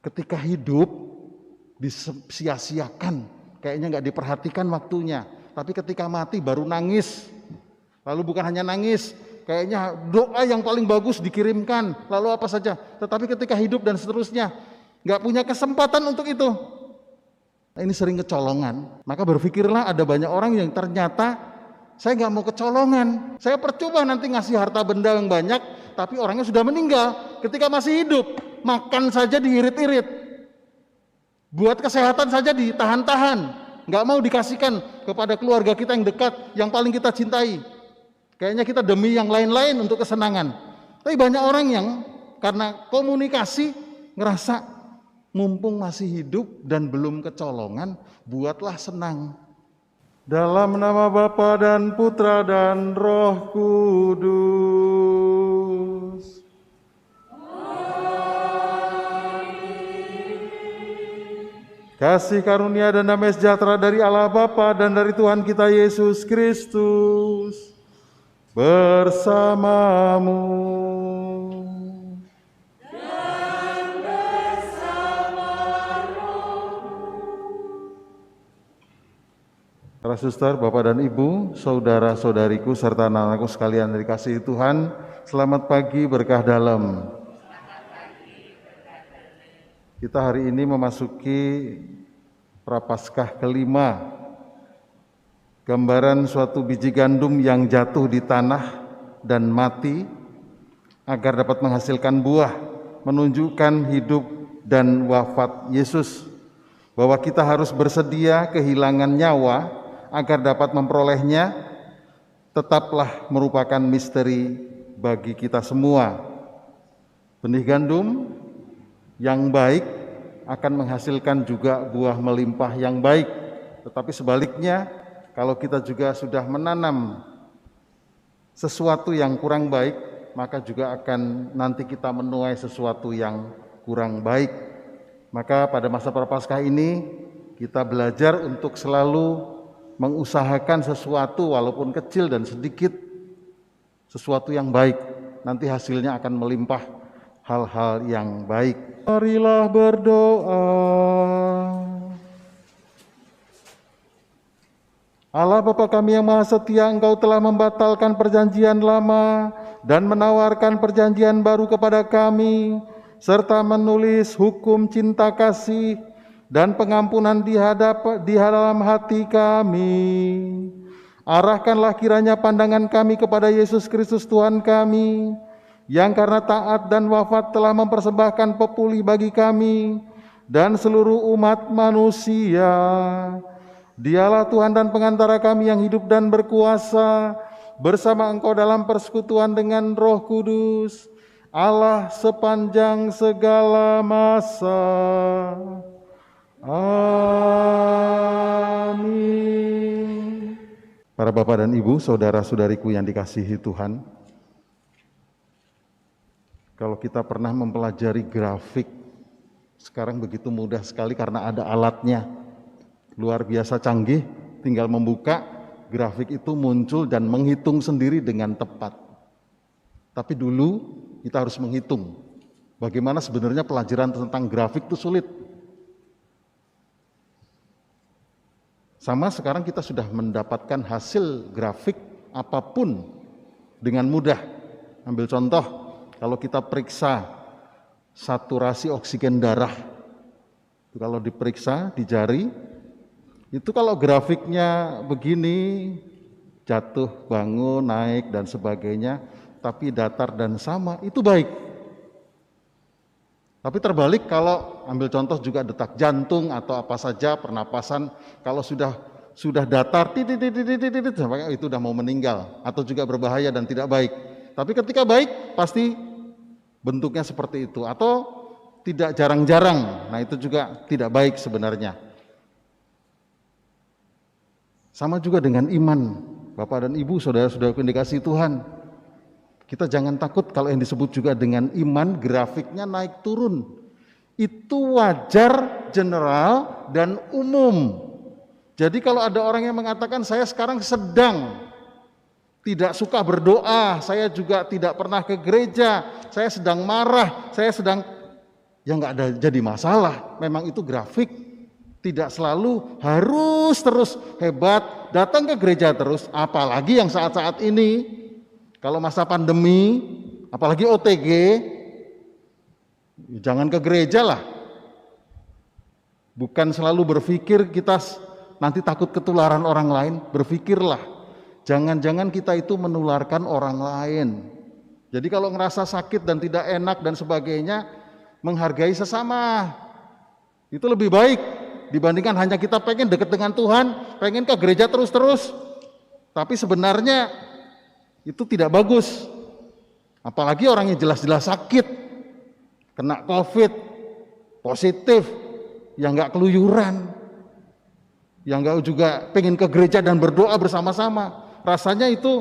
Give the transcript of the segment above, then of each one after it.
Ketika hidup disia-siakan, kayaknya nggak diperhatikan waktunya. Tapi ketika mati baru nangis. Lalu bukan hanya nangis, kayaknya doa yang paling bagus dikirimkan, lalu apa saja. Tetapi ketika hidup dan seterusnya, nggak punya kesempatan untuk itu. Nah, ini sering kecolongan. Maka berpikirlah ada banyak orang yang ternyata saya nggak mau kecolongan. Saya percuma nanti ngasih harta benda yang banyak, tapi orangnya sudah meninggal. Ketika masih hidup, makan saja diirit-irit. Buat kesehatan saja ditahan-tahan. Nggak mau dikasihkan kepada keluarga kita yang dekat, yang paling kita cintai. Kayaknya kita demi yang lain-lain untuk kesenangan. Tapi banyak orang yang karena komunikasi ngerasa mumpung masih hidup dan belum kecolongan, buatlah senang. Dalam nama Bapa dan Putra dan Roh Kudus. Kasih karunia dan damai sejahtera dari Allah Bapa dan dari Tuhan kita Yesus Kristus bersamamu. Dan bersama rohmu. Para suster, Bapak dan Ibu, saudara-saudariku serta anak-anakku sekalian yang dikasihi Tuhan, selamat pagi berkah dalam. Kita hari ini memasuki Prapaskah kelima, gambaran suatu biji gandum yang jatuh di tanah dan mati agar dapat menghasilkan buah, menunjukkan hidup dan wafat Yesus, bahwa kita harus bersedia kehilangan nyawa agar dapat memperolehnya, tetaplah merupakan misteri bagi kita semua. Benih gandum yang baik akan menghasilkan juga buah melimpah yang baik. Tetapi sebaliknya, kalau kita juga sudah menanam sesuatu yang kurang baik, maka juga akan nanti kita menuai sesuatu yang kurang baik. Maka pada masa Prapaskah ini, kita belajar untuk selalu mengusahakan sesuatu walaupun kecil dan sedikit, sesuatu yang baik. Nanti hasilnya akan melimpah hal-hal yang baik. Marilah berdoa. Allah Bapa kami yang Maha Setia, Engkau telah membatalkan perjanjian lama dan menawarkan perjanjian baru kepada kami, serta menulis hukum cinta kasih dan pengampunan di dalam hati kami. Arahkanlah kiranya pandangan kami kepada Yesus Kristus Tuhan kami, yang karena taat dan wafat telah mempersembahkan pepuli bagi kami dan seluruh umat manusia. Dialah Tuhan dan pengantara kami yang hidup dan berkuasa bersama Engkau dalam persekutuan dengan Roh Kudus, Allah sepanjang segala masa. Amin. Para Bapak dan Ibu, saudara-saudariku yang dikasihi Tuhan, kalau kita pernah mempelajari grafik, sekarang begitu mudah sekali karena ada alatnya. Luar biasa canggih, tinggal membuka, grafik itu muncul dan menghitung sendiri dengan tepat. Tapi dulu kita harus menghitung. Bagaimana sebenarnya pelajaran tentang grafik itu sulit. Sama sekarang kita sudah mendapatkan hasil grafik apapun dengan mudah. Ambil contoh, kalau kita periksa saturasi oksigen darah, itu kalau diperiksa di jari, itu kalau grafiknya begini, jatuh, bangun, naik, dan sebagainya, tapi datar dan sama, itu baik. Tapi terbalik kalau ambil contoh juga detak jantung atau apa saja, pernapasan, kalau sudah datar, itu sudah mau meninggal, atau juga berbahaya dan tidak baik. Tapi ketika baik, pasti bentuknya seperti itu, atau tidak jarang-jarang, nah itu juga tidak baik sebenarnya. Sama juga dengan iman, Bapak dan Ibu, saudara-saudara yang dikasihi Tuhan. Kita jangan takut kalau yang disebut juga dengan iman, grafiknya naik turun. Itu wajar, general, dan umum. Jadi kalau ada orang yang mengatakan saya sekarang sedang tidak suka berdoa, saya juga tidak pernah ke gereja, saya sedang marah, saya sedang, ya nggak ada jadi masalah. Memang itu grafik, tidak selalu harus terus hebat, datang ke gereja terus. Apalagi yang saat-saat ini, kalau masa pandemi, apalagi OTG, jangan ke gereja lah. Bukan selalu berpikir kita nanti takut ketularan orang lain, berpikirlah, jangan-jangan kita itu menularkan orang lain. Jadi kalau ngerasa sakit dan tidak enak dan sebagainya, menghargai sesama. Itu lebih baik dibandingkan hanya kita pengen dekat dengan Tuhan, pengen ke gereja terus-terus. Tapi sebenarnya itu tidak bagus. Apalagi orang yang jelas-jelas sakit, kena COVID, positif, yang nggak keluyuran, yang nggak juga pengen ke gereja dan berdoa bersama-sama. Rasanya itu,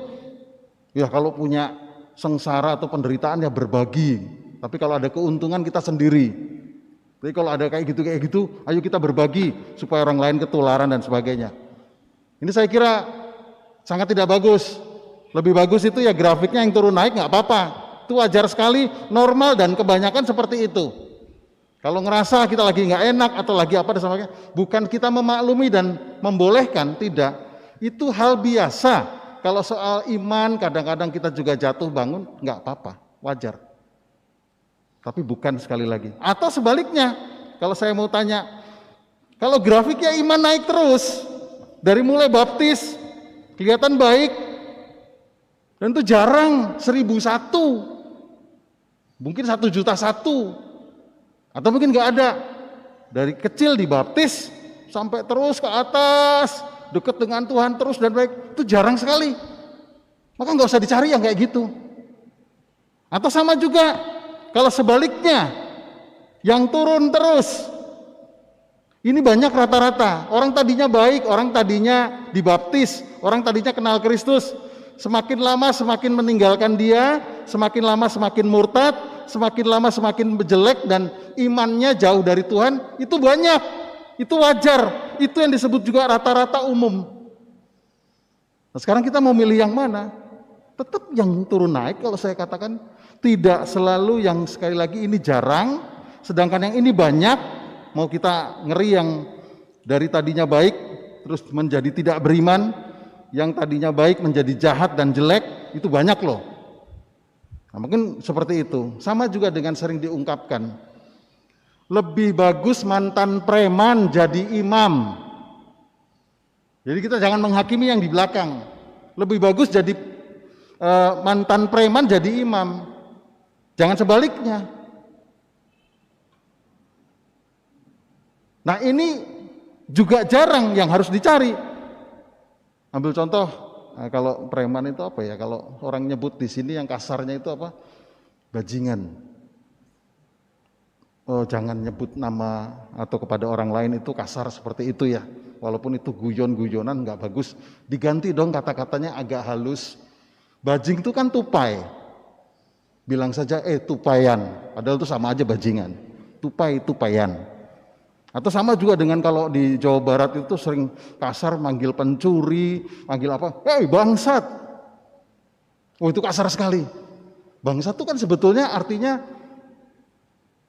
ya kalau punya sengsara atau penderitaan ya berbagi. Tapi kalau ada keuntungan kita sendiri. Tapi kalau ada kayak gitu, ayo kita berbagi supaya orang lain ketularan dan sebagainya. Ini saya kira sangat tidak bagus. Lebih bagus itu ya grafiknya yang turun naik nggak apa-apa. Itu wajar sekali, normal dan kebanyakan seperti itu. Kalau ngerasa kita lagi nggak enak atau lagi apa dan sebagainya, bukan kita memaklumi dan membolehkan, tidak. Itu hal biasa. Kalau soal iman, kadang-kadang kita juga jatuh bangun, nggak apa-apa, wajar. Tapi bukan sekali lagi. Atau sebaliknya, kalau saya mau tanya, kalau grafiknya iman naik terus, dari mulai baptis, kelihatan baik, dan itu jarang 1.001, mungkin 1.000.001, atau mungkin nggak ada, dari kecil dibaptis sampai terus ke atas, dekat dengan Tuhan terus dan baik, itu jarang sekali. Maka nggak usah dicari yang kayak gitu. Atau sama juga kalau sebaliknya, yang turun terus, ini banyak rata-rata. Orang tadinya baik, orang tadinya dibaptis, orang tadinya kenal Kristus, semakin lama semakin meninggalkan Dia, semakin lama semakin murtad, semakin lama semakin jelek dan imannya jauh dari Tuhan. Itu banyak, itu wajar, itu yang disebut juga rata-rata umum. Nah, sekarang kita mau milih yang mana? Tetap yang turun naik. Kalau saya katakan tidak selalu, yang sekali lagi ini jarang, sedangkan yang ini banyak. Mau kita ngeri yang dari tadinya baik terus menjadi tidak beriman, yang tadinya baik menjadi jahat dan jelek, itu banyak loh. Nah, mungkin seperti itu. Sama juga dengan sering diungkapkan, lebih bagus mantan preman jadi imam. Jadi kita jangan menghakimi yang di belakang. Lebih bagus jadi mantan preman jadi imam. Jangan sebaliknya. Nah, ini juga jarang yang harus dicari. Ambil contoh, nah, kalau preman itu apa ya? Kalau orang nyebut di sini yang kasarnya itu apa? Bajingan. Oh, jangan nyebut nama atau kepada orang lain itu kasar seperti itu ya. Walaupun itu guyon-guyonan nggak bagus. Diganti dong kata-katanya agak halus. Bajing itu kan tupai. Bilang saja tupayan. Padahal itu sama aja bajingan. Tupai, tupayan. Atau sama juga dengan kalau di Jawa Barat itu sering kasar manggil pencuri, manggil apa? Bangsat. Oh, itu kasar sekali. Bangsat itu kan sebetulnya artinya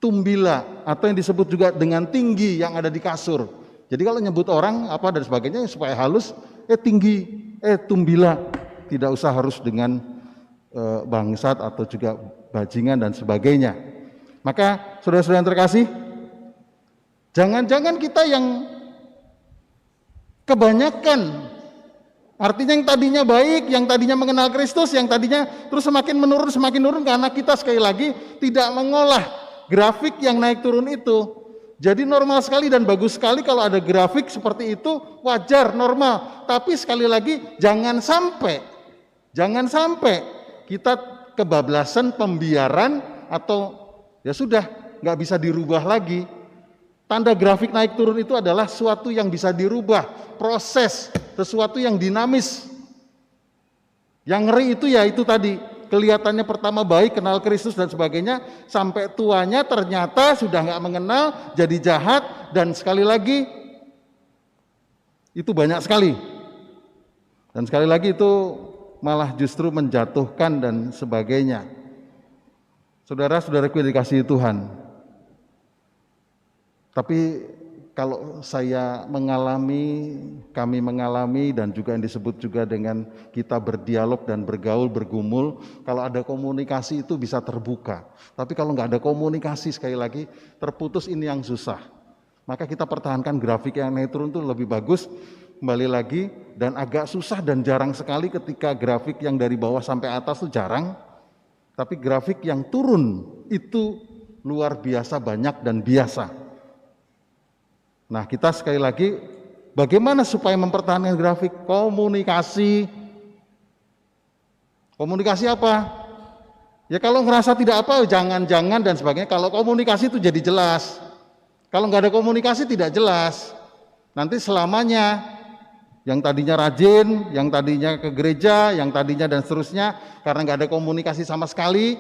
tumbila, atau yang disebut juga dengan tinggi yang ada di kasur. Jadi kalau nyebut orang apa dan sebagainya supaya halus, tinggi, tumbila. Tidak usah harus dengan bangsat atau juga bajingan dan sebagainya. Maka saudara-saudara yang terkasih, jangan-jangan kita yang kebanyakan, artinya yang tadinya baik, yang tadinya mengenal Kristus, yang tadinya terus semakin menurun karena kita sekali lagi tidak mengolah grafik yang naik turun itu. Jadi normal sekali dan bagus sekali kalau ada grafik seperti itu, wajar, normal. Tapi sekali lagi jangan sampai kita kebablasan pembiaran atau ya sudah nggak bisa dirubah lagi. Tanda grafik naik turun itu adalah sesuatu yang bisa dirubah, proses, sesuatu yang dinamis. Yang ngeri itu ya itu tadi, kelihatannya pertama baik, kenal Kristus dan sebagainya, sampai tuanya ternyata sudah nggak mengenal, jadi jahat, dan sekali lagi itu banyak sekali. Dan sekali lagi itu malah justru menjatuhkan dan sebagainya. Saudara-saudaraku yang dikasihi Tuhan, Tapi kalau saya mengalami, kami mengalami, dan juga yang disebut juga dengan kita berdialog dan bergaul, bergumul, kalau ada komunikasi itu bisa terbuka. Tapi kalau nggak ada komunikasi, sekali lagi, terputus, ini yang susah. Maka kita pertahankan grafik yang naik turun itu lebih bagus, kembali lagi, dan agak susah dan jarang sekali ketika grafik yang dari bawah sampai atas itu jarang, tapi grafik yang turun itu luar biasa banyak dan biasa. Nah, kita sekali lagi, bagaimana supaya mempertahankan grafik? Komunikasi. Komunikasi apa? Ya kalau ngerasa tidak apa, jangan-jangan dan sebagainya. Kalau komunikasi itu jadi jelas. Kalau nggak ada komunikasi tidak jelas. Nanti selamanya, yang tadinya rajin, yang tadinya ke gereja, yang tadinya dan seterusnya, karena nggak ada komunikasi sama sekali,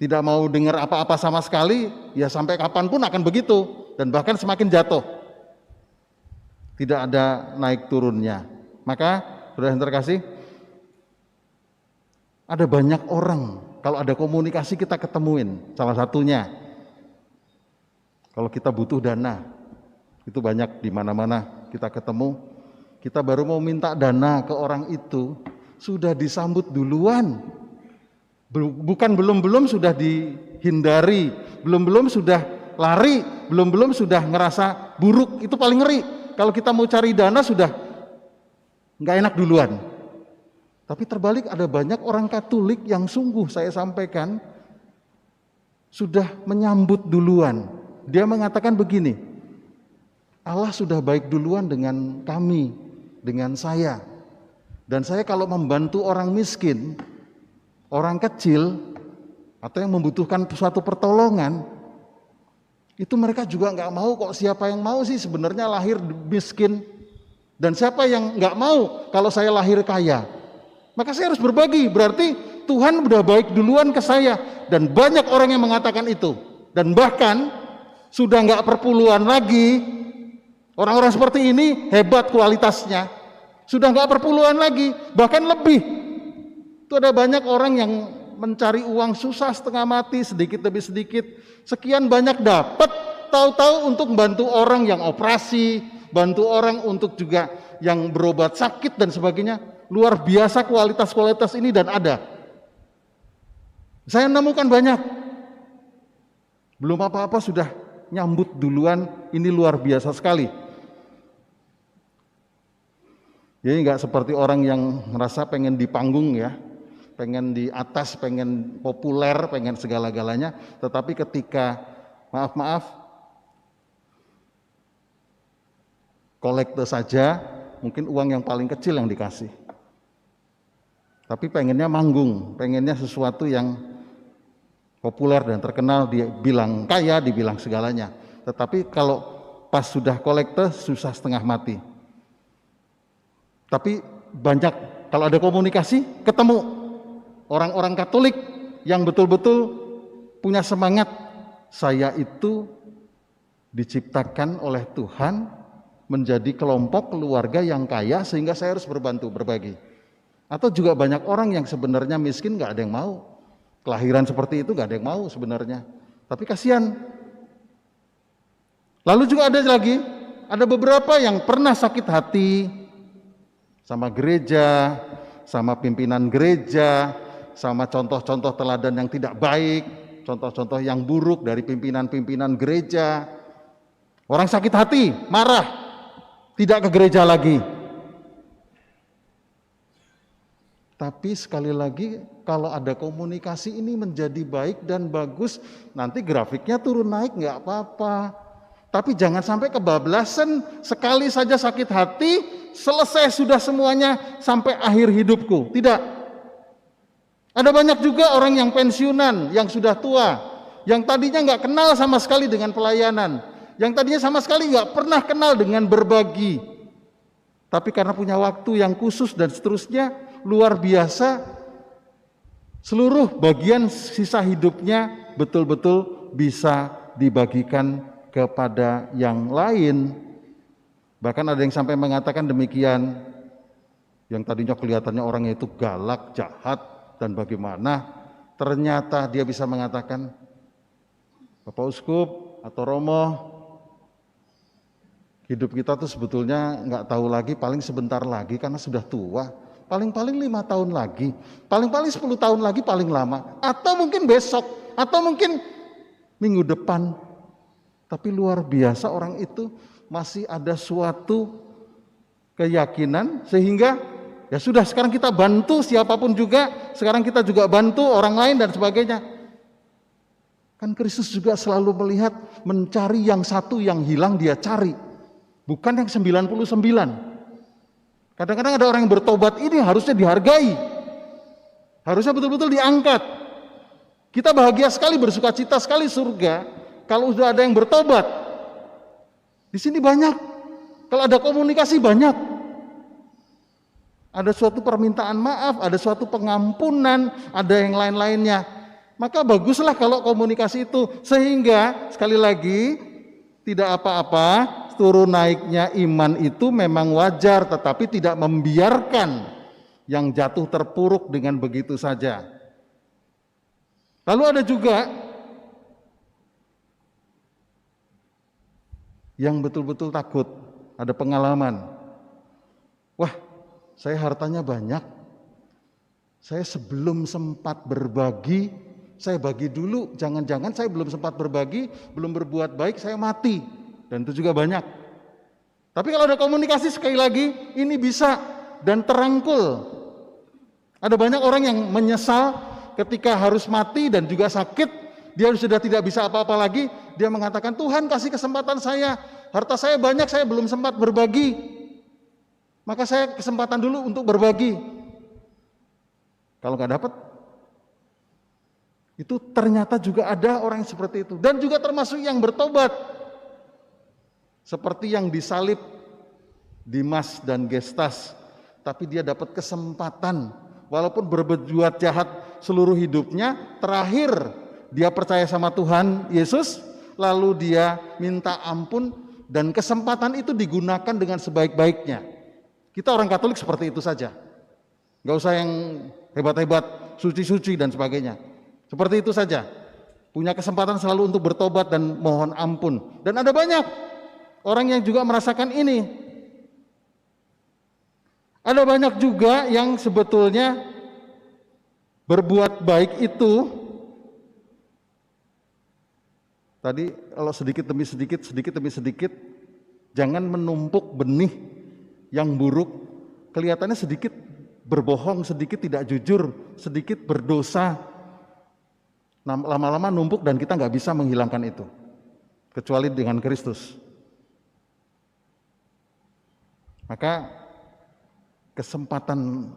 tidak mau dengar apa-apa sama sekali, ya sampai kapanpun akan begitu. Dan bahkan semakin jatuh, tidak ada naik turunnya. Maka saudara yang terkasih, ada banyak orang, kalau ada komunikasi kita ketemuin. Salah satunya, kalau kita butuh dana, itu banyak di mana-mana kita ketemu, kita baru mau minta dana ke orang itu, sudah disambut duluan. Bukan belum sudah dihindari, belum sudah lari, belum sudah ngerasa buruk, itu paling ngeri. Kalau kita mau cari dana sudah nggak enak duluan. Tapi terbalik, ada banyak orang Katolik yang sungguh saya sampaikan sudah menyambut duluan. Dia mengatakan begini, Allah sudah baik duluan dengan kami, dengan saya. Dan saya kalau membantu orang miskin, orang kecil, atau yang membutuhkan suatu pertolongan, itu mereka juga nggak mau kok. Siapa yang mau sih sebenarnya lahir miskin? Dan siapa yang nggak mau kalau saya lahir kaya? Maka saya harus berbagi, berarti Tuhan udah baik duluan ke saya. Dan banyak orang yang mengatakan itu. Dan bahkan sudah nggak perpuluhan lagi. Orang-orang seperti ini hebat kualitasnya. Sudah nggak perpuluhan lagi, bahkan lebih. Itu ada banyak orang yang mencari uang susah setengah mati, sedikit demi sedikit, sekian banyak dapat, tahu-tahu untuk membantu orang yang operasi, bantu orang untuk juga yang berobat sakit dan sebagainya. Luar biasa kualitas-kualitas ini dan ada. Saya nemukan banyak. Belum apa-apa sudah nyambut duluan, ini luar biasa sekali. Jadi nggak seperti orang yang merasa pengen di panggung ya, pengen di atas, pengen populer, pengen segala-galanya, tetapi ketika maaf, kolekte saja, mungkin uang yang paling kecil yang dikasih. Tapi pengennya manggung, pengennya sesuatu yang populer dan terkenal, dibilang kaya, dibilang segalanya. Tetapi kalau pas sudah kolekte, susah setengah mati. Tapi banyak, kalau ada komunikasi, ketemu orang-orang Katolik yang betul-betul punya semangat. Saya itu diciptakan oleh Tuhan menjadi kelompok keluarga yang kaya sehingga saya harus berbagi. Atau juga banyak orang yang sebenarnya miskin, gak ada yang mau. Kelahiran seperti itu gak ada yang mau sebenarnya. Tapi kasihan. Lalu juga ada lagi, ada beberapa yang pernah sakit hati sama gereja, sama pimpinan gereja, sama contoh-contoh teladan yang tidak baik, contoh-contoh yang buruk dari pimpinan-pimpinan gereja. Orang sakit hati, marah, tidak ke gereja lagi. Tapi sekali lagi, kalau ada komunikasi ini menjadi baik dan bagus, nanti grafiknya turun naik nggak apa-apa. Tapi jangan sampai kebablasan, sekali saja sakit hati, selesai sudah semuanya sampai akhir hidupku. Tidak. Ada banyak juga orang yang pensiunan, yang sudah tua, yang tadinya nggak kenal sama sekali dengan pelayanan, yang tadinya sama sekali nggak pernah kenal dengan berbagi. Tapi karena punya waktu yang khusus dan seterusnya, luar biasa, seluruh bagian sisa hidupnya betul-betul bisa dibagikan kepada yang lain. Bahkan ada yang sampai mengatakan demikian, yang tadinya kelihatannya orangnya itu galak, jahat, dan bagaimana, ternyata dia bisa mengatakan, Bapak Uskup atau Romo, Hidup kita tuh sebetulnya nggak tahu lagi, paling sebentar lagi karena sudah tua. Paling-paling 5 tahun lagi, paling-paling 10 tahun lagi paling lama. Atau mungkin besok, atau mungkin minggu depan. Tapi luar biasa orang itu masih ada suatu keyakinan sehingga ya sudah, sekarang kita bantu siapapun juga, sekarang kita juga bantu orang lain dan sebagainya. Kan Kristus juga selalu melihat, mencari yang satu yang hilang dia cari, bukan yang 99. Kadang-kadang ada orang yang bertobat, ini harusnya dihargai, harusnya betul-betul diangkat. Kita bahagia sekali, bersuka cita sekali surga kalau sudah ada yang bertobat. Di sini banyak, kalau ada komunikasi banyak, ada suatu permintaan maaf, ada suatu pengampunan, ada yang lain-lainnya. Maka baguslah kalau komunikasi itu, sehingga sekali lagi tidak apa-apa. Turun naiknya iman itu memang wajar, tetapi tidak membiarkan yang jatuh terpuruk dengan begitu saja. Lalu ada juga yang betul-betul takut, ada pengalaman. Wah, saya hartanya banyak, saya sebelum sempat berbagi, saya bagi dulu, jangan-jangan saya belum sempat berbagi, belum berbuat baik, saya mati. Dan itu juga banyak. Tapi kalau ada komunikasi, sekali lagi ini bisa dan terangkul. Ada banyak orang yang menyesal ketika harus mati dan juga sakit, dia sudah tidak bisa apa-apa lagi, dia mengatakan, Tuhan kasih kesempatan saya, harta saya banyak, saya belum sempat berbagi, maka saya kesempatan dulu untuk berbagi. Kalau nggak dapat, itu ternyata juga ada orang yang seperti itu. Dan juga termasuk yang bertobat, seperti yang disalib Dimas dan Gestas, tapi dia dapat kesempatan, walaupun berbuat jahat seluruh hidupnya, terakhir dia percaya sama Tuhan Yesus, lalu dia minta ampun, dan kesempatan itu digunakan dengan sebaik-baiknya. Kita orang Katolik seperti itu saja, nggak usah yang hebat-hebat, suci-suci dan sebagainya. Seperti itu saja, punya kesempatan selalu untuk bertobat dan mohon ampun. Dan ada banyak orang yang juga merasakan ini. Ada banyak juga yang sebetulnya berbuat baik itu, tadi kalau sedikit demi sedikit, sedikit demi sedikit, jangan menumpuk benih yang buruk. Kelihatannya sedikit berbohong, sedikit tidak jujur, sedikit berdosa. Lama-lama numpuk dan kita nggak bisa menghilangkan itu, kecuali dengan Kristus. Maka kesempatan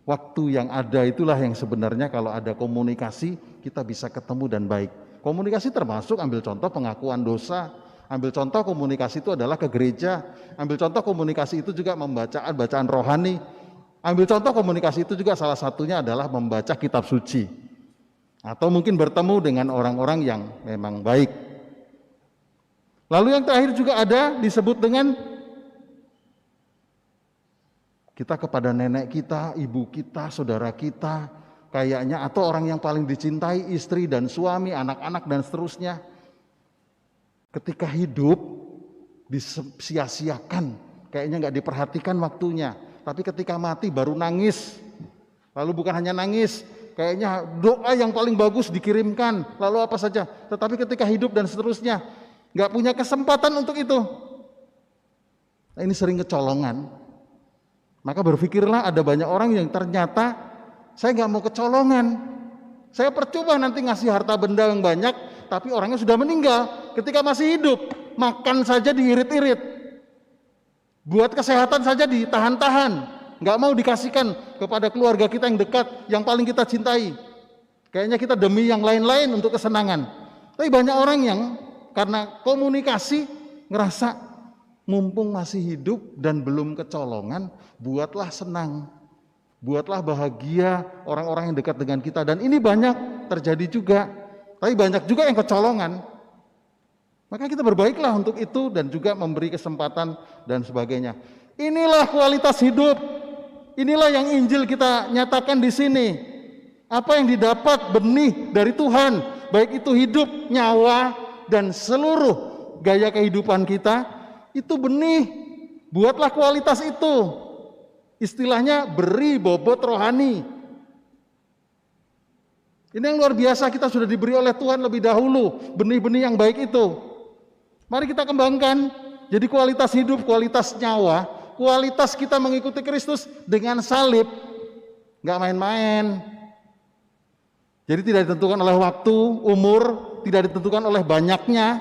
waktu yang ada itulah yang sebenarnya kalau ada komunikasi kita bisa ketemu dan baik. Komunikasi termasuk, ambil contoh pengakuan dosa, ambil contoh komunikasi itu adalah ke gereja, ambil contoh komunikasi itu juga bacaan rohani, ambil contoh komunikasi itu juga salah satunya adalah membaca kitab suci, atau mungkin bertemu dengan orang-orang yang memang baik. Lalu yang terakhir juga ada disebut dengan kita kepada nenek kita, ibu kita, saudara kita, kayaknya, atau orang yang paling dicintai, istri dan suami, anak-anak dan seterusnya. Ketika hidup disia-siakan, kayaknya nggak diperhatikan waktunya. Tapi ketika mati baru nangis. Lalu bukan hanya nangis, kayaknya doa yang paling bagus dikirimkan, lalu apa saja. Tetapi ketika hidup dan seterusnya, nggak punya kesempatan untuk itu. Nah, ini sering kecolongan. Maka berpikirlah, ada banyak orang yang ternyata saya nggak mau kecolongan. Saya percuma nanti ngasih harta benda yang banyak, tapi orangnya sudah meninggal. Ketika masih hidup, makan saja diirit-irit, buat kesehatan saja ditahan-tahan, nggak mau dikasihkan kepada keluarga kita yang dekat, yang paling kita cintai. Kayaknya kita demi yang lain-lain untuk kesenangan. Tapi banyak orang yang karena komunikasi ngerasa mumpung masih hidup dan belum kecolongan, buatlah senang, buatlah bahagia orang-orang yang dekat dengan kita. Dan ini banyak terjadi juga, tapi banyak juga yang kecolongan. Maka kita berbaiklah untuk itu dan juga memberi kesempatan dan sebagainya. Inilah kualitas hidup, inilah yang Injil kita nyatakan di sini. Apa yang didapat benih dari Tuhan, baik itu hidup, nyawa, dan seluruh gaya kehidupan kita, Itu benih, buatlah kualitas itu. Istilahnya beri bobot rohani. Ini yang luar biasa, kita sudah diberi oleh Tuhan lebih dahulu, benih-benih yang baik itu. Mari kita kembangkan, jadi kualitas hidup, kualitas nyawa, kualitas kita mengikuti Kristus dengan salib, nggak main-main. Jadi tidak ditentukan oleh waktu, umur, tidak ditentukan oleh banyaknya,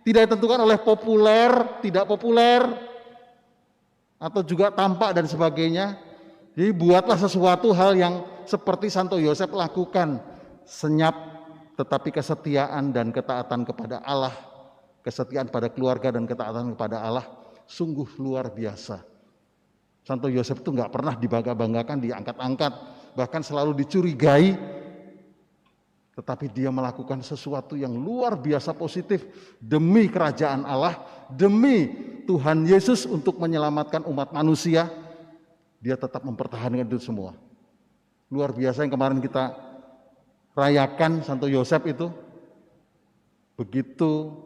tidak ditentukan oleh populer, tidak populer, atau juga tampak dan sebagainya. Jadi buatlah sesuatu hal yang seperti Santo Yosef lakukan. Senyap, tetapi kesetiaan dan ketaatan kepada Allah, kesetiaan pada keluarga dan ketaatan kepada Allah sungguh luar biasa. Santo Yosef itu nggak pernah dibangga-banggakan, diangkat-angkat, bahkan selalu dicurigai, tetapi dia melakukan sesuatu yang luar biasa positif demi kerajaan Allah, demi Tuhan Yesus untuk menyelamatkan umat manusia. Dia tetap mempertahankan itu semua. Luar biasa yang kemarin kita rayakan Santo Yosef itu. Begitu,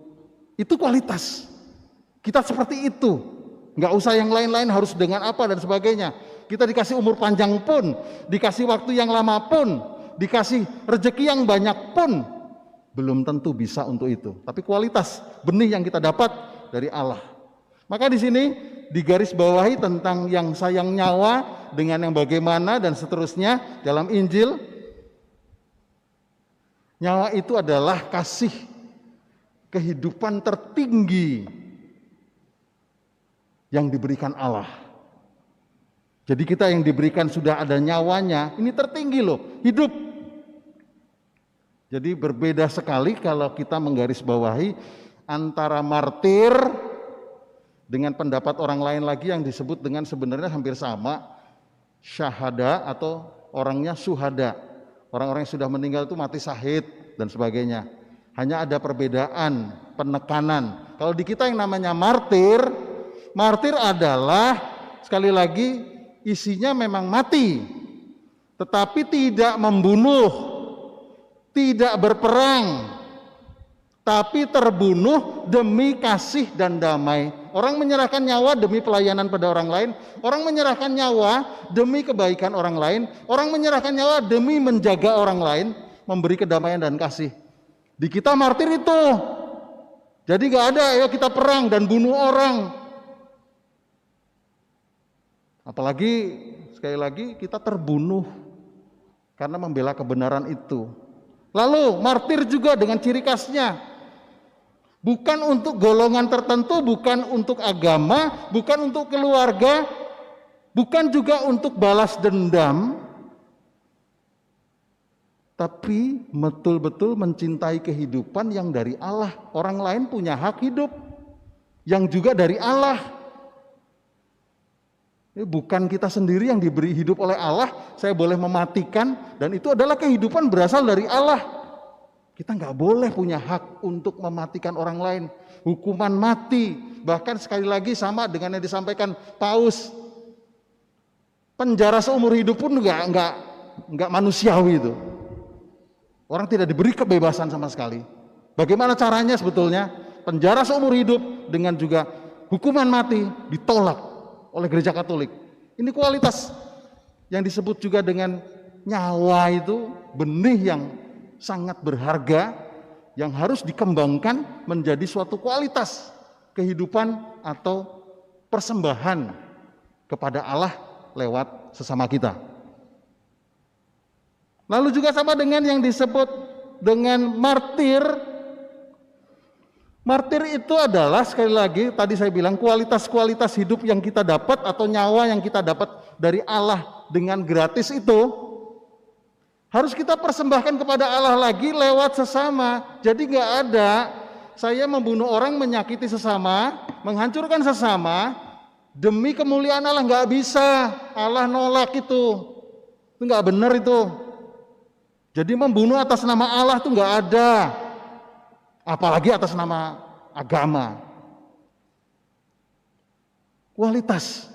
itu kualitas. Kita seperti itu. Nggak usah yang lain-lain harus dengan apa dan sebagainya. Kita dikasih umur panjang pun, dikasih waktu yang lama pun, dikasih rezeki yang banyak pun, belum tentu bisa untuk itu. Tapi kualitas benih yang kita dapat dari Allah. Maka di sini digarisbawahi tentang yang sayang nyawa dengan yang bagaimana dan seterusnya dalam Injil. Nyawa itu adalah kasih kehidupan tertinggi yang diberikan Allah. Jadi kita yang diberikan sudah ada nyawanya, ini tertinggi loh, hidup. Jadi berbeda sekali kalau kita menggarisbawahi antara martir dengan pendapat orang lain lagi yang disebut dengan sebenarnya hampir sama, syahada atau orangnya suhada. Orang-orang yang sudah meninggal itu mati syahid dan sebagainya. Hanya ada perbedaan, penekanan. Kalau di kita yang namanya martir, martir adalah sekali lagi isinya memang mati, tetapi tidak membunuh, tidak berperang, tapi terbunuh demi kasih dan damai. Orang menyerahkan nyawa demi pelayanan pada orang lain, orang menyerahkan nyawa demi kebaikan orang lain, orang menyerahkan nyawa demi menjaga orang lain, memberi kedamaian dan kasih. Di kita martir itu. Jadi gak ada ayo kita perang dan bunuh orang. Apalagi sekali lagi kita terbunuh karena membela kebenaran itu. Lalu martir juga dengan ciri khasnya. Bukan untuk golongan tertentu, bukan untuk agama, bukan untuk keluarga, bukan juga untuk balas dendam, tapi betul-betul mencintai kehidupan yang dari Allah. Orang lain punya hak hidup yang juga dari Allah. Bukan kita sendiri yang diberi hidup oleh Allah, saya boleh mematikan, dan itu adalah kehidupan berasal dari Allah. Kita nggak boleh punya hak untuk mematikan orang lain. Hukuman mati, bahkan sekali lagi sama dengan yang disampaikan Paus. Penjara seumur hidup pun nggak manusiawi itu. Orang tidak diberi kebebasan sama sekali. Bagaimana caranya sebetulnya? Penjara seumur hidup dengan juga hukuman mati ditolak oleh Gereja Katolik. Ini kualitas yang disebut juga dengan nyawa itu, benih yang sangat berharga yang harus dikembangkan menjadi suatu kualitas kehidupan atau persembahan kepada Allah lewat sesama kita. Lalu juga sama dengan yang disebut dengan martir. Martir itu adalah sekali lagi tadi saya bilang kualitas-kualitas hidup yang kita dapat atau nyawa yang kita dapat dari Allah dengan gratis itu harus kita persembahkan kepada Allah lagi lewat sesama. Jadi nggak ada saya membunuh orang, menyakiti sesama, menghancurkan sesama demi kemuliaan Allah, nggak bisa. Allah nolak itu nggak benar itu. Jadi membunuh atas nama Allah itu nggak ada, apalagi atas nama agama. Kualitas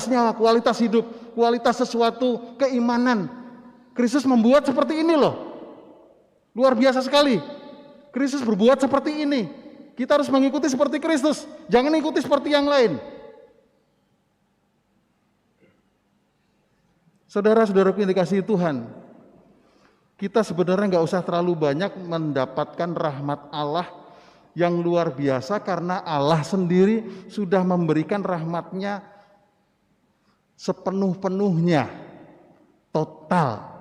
nyawa, kualitas hidup, kualitas sesuatu, keimanan. Kristus membuat seperti ini loh. Luar biasa sekali. Kristus berbuat seperti ini. Kita harus mengikuti seperti Kristus, jangan ikuti seperti yang lain. Saudara-saudaraku yang dikasihi Tuhan, kita sebenarnya nggak usah terlalu banyak mendapatkan rahmat Allah yang luar biasa, karena Allah sendiri sudah memberikan rahmatnya sepenuh-penuhnya, total.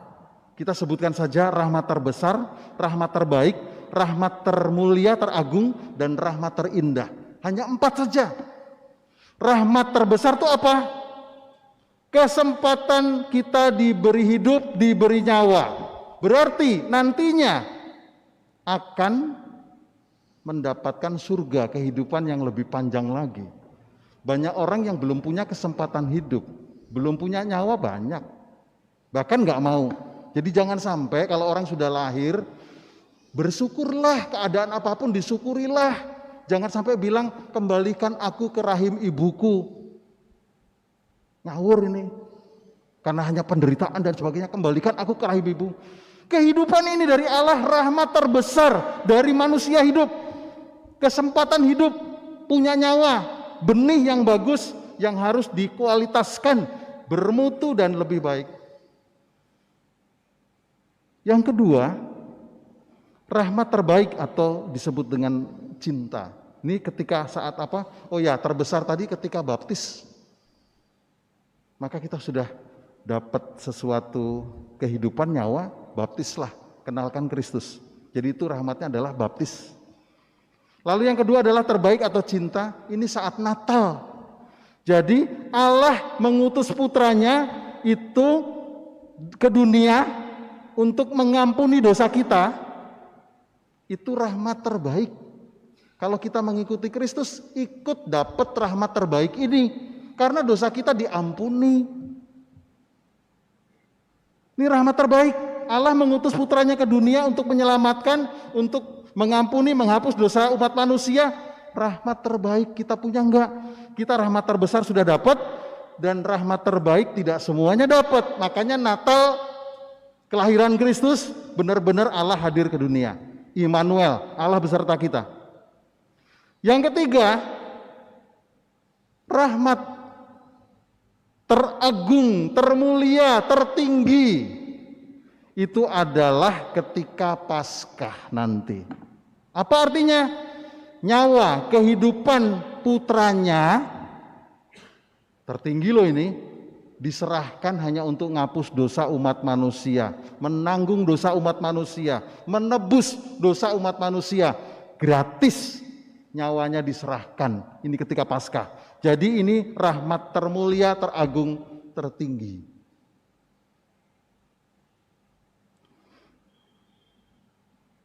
Kita sebutkan saja rahmat terbesar, rahmat terbaik, rahmat termulia, teragung, dan rahmat terindah. Hanya 4 saja. Rahmat terbesar itu apa? Kesempatan kita diberi hidup, diberi nyawa. Berarti nantinya akan mendapatkan surga, kehidupan yang lebih panjang lagi. Banyak orang yang belum punya kesempatan hidup, belum punya nyawa banyak, bahkan nggak mau. Jadi jangan sampai kalau orang sudah lahir, bersyukurlah, keadaan apapun disyukurilah. Jangan sampai bilang, kembalikan aku ke rahim ibuku. Ngawur ini, karena hanya penderitaan dan sebagainya. Kembalikan aku ke rahim ibu. Kehidupan ini dari Allah, rahmat terbesar dari manusia hidup. Kesempatan hidup, punya nyawa, benih yang bagus yang harus dikualitaskan, bermutu dan lebih baik. Yang kedua, rahmat terbaik atau disebut dengan cinta. Ini ketika saat apa? Oh ya, terbesar tadi ketika baptis. Maka kita sudah dapat sesuatu kehidupan nyawa, baptislah, kenalkan Kristus. Jadi itu rahmatnya adalah baptis. Lalu yang kedua adalah terbaik atau cinta, ini saat Natal. Jadi Allah mengutus putranya itu ke dunia untuk mengampuni dosa kita. Itu rahmat terbaik. Kalau kita mengikuti Kristus, ikut dapat rahmat terbaik ini, karena dosa kita diampuni. Ini rahmat terbaik. Allah mengutus putranya ke dunia untuk menyelamatkan, untuk mengampuni, menghapus dosa umat manusia. Rahmat terbaik kita punya enggak? Kita rahmat terbesar sudah dapat, dan rahmat terbaik tidak semuanya dapat. Makanya Natal, kelahiran Kristus, benar-benar Allah hadir ke dunia. Immanuel, Allah beserta kita. Yang ketiga, rahmat teragung, termulia, tertinggi, itu adalah ketika Paskah nanti. Apa artinya? Nyawa, kehidupan putranya, tertinggi loh ini, diserahkan hanya untuk ngapus dosa umat manusia, menanggung dosa umat manusia, menebus dosa umat manusia, gratis nyawanya diserahkan. Ini ketika Paskah. Jadi ini rahmat termulia, teragung, tertinggi.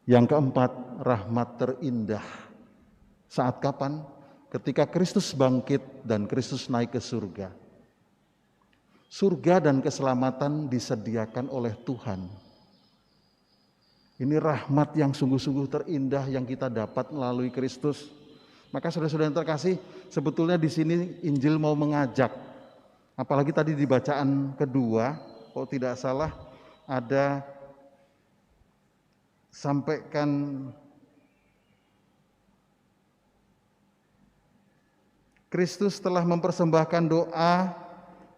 Yang keempat, rahmat terindah. Saat kapan? Ketika Kristus bangkit dan Kristus naik ke surga. Surga dan keselamatan disediakan oleh Tuhan. Ini rahmat yang sungguh-sungguh terindah yang kita dapat melalui Kristus. Maka saudara-saudara yang terkasih, sebetulnya di sini Injil mau mengajak. Apalagi tadi di bacaan kedua, kalau tidak salah ada sampaikan Kristus telah mempersembahkan doa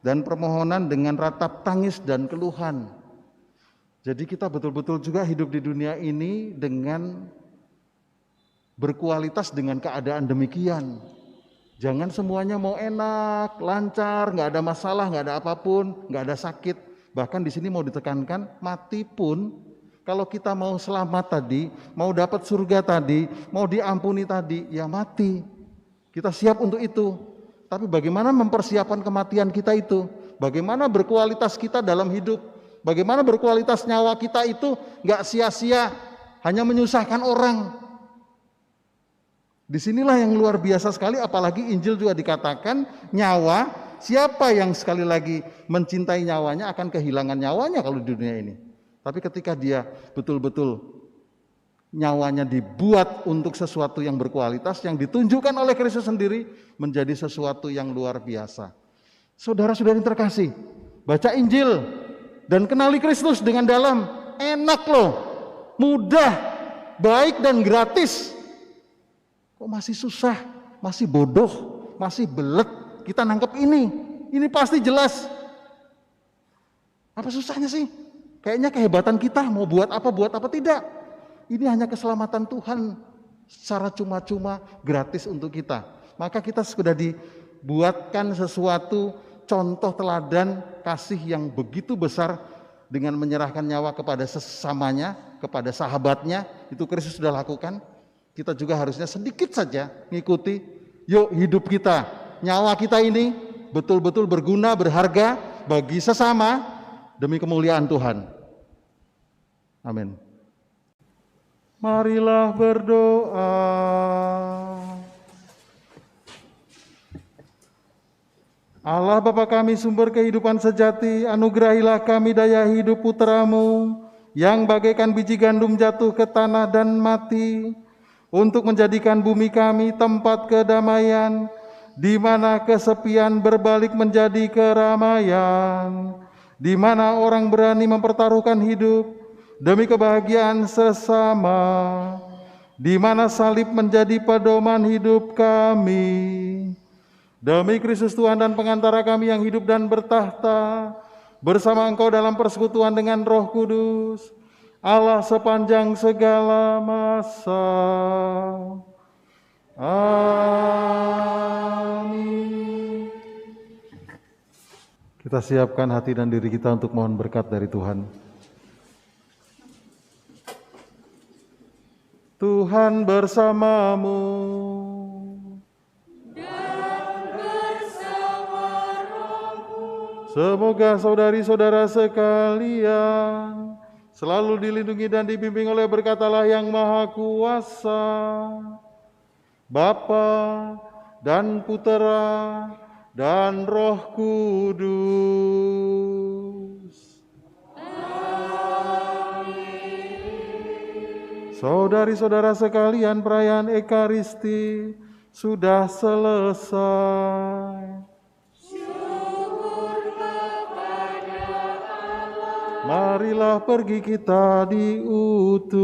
dan permohonan dengan ratap tangis dan keluhan. Jadi kita betul-betul juga hidup di dunia ini dengan berkualitas dengan keadaan demikian. Jangan semuanya mau enak, lancar, nggak ada masalah, nggak ada apapun, nggak ada sakit. Bahkan di sini mau ditekankan, mati pun kalau kita mau selamat tadi, mau dapat surga tadi, mau diampuni tadi, ya mati. Kita siap untuk itu. Tapi bagaimana mempersiapkan kematian kita itu? Bagaimana berkualitas kita dalam hidup? Bagaimana berkualitas nyawa kita itu nggak sia-sia, hanya menyusahkan orang. Disinilah yang luar biasa sekali, apalagi Injil juga dikatakan nyawa, siapa yang sekali lagi mencintai nyawanya akan kehilangan nyawanya kalau di dunia ini. Tapi ketika dia betul-betul nyawanya dibuat untuk sesuatu yang berkualitas, yang ditunjukkan oleh Kristus sendiri, menjadi sesuatu yang luar biasa. Saudara-saudari terkasih, baca Injil dan kenali Kristus dengan dalam. Enak loh, mudah, baik dan gratis. Kok masih susah, masih bodoh, masih belet kita nangkep ini. Ini pasti jelas. Apa susahnya sih? Kayaknya kehebatan kita mau buat apa tidak. Ini hanya keselamatan Tuhan secara cuma-cuma gratis untuk kita. Maka kita sudah dibuatkan sesuatu contoh teladan kasih yang begitu besar dengan menyerahkan nyawa kepada sesamanya, kepada sahabatnya. Itu Kristus sudah lakukan. Kita juga harusnya sedikit saja ngikuti. Yuk hidup kita, nyawa kita ini betul-betul berguna, berharga bagi sesama demi kemuliaan Tuhan. Amin. Marilah berdoa. Allah Bapa kami sumber kehidupan sejati, anugerahilah kami daya hidup putra-Mu yang bagaikan biji gandum jatuh ke tanah dan mati, untuk menjadikan bumi kami tempat kedamaian, di mana kesepian berbalik menjadi keramaian, di mana orang berani mempertaruhkan hidup demi kebahagiaan sesama, di mana salib menjadi pedoman hidup kami. Demi Kristus Tuhan dan pengantara kami yang hidup dan bertahta bersama Engkau dalam persekutuan dengan Roh Kudus, Allah sepanjang segala masa. Amin. Kita siapkan hati dan diri kita untuk mohon berkat dari Tuhan. Tuhan bersamamu. Semoga saudari-saudara sekalian selalu dilindungi dan dibimbing oleh berkat Allah yang Maha Kuasa, Bapa dan Putera dan Roh Kudus. Amin. Saudari-saudara sekalian, perayaan Ekaristi sudah selesai. Marilah pergi kita diutus.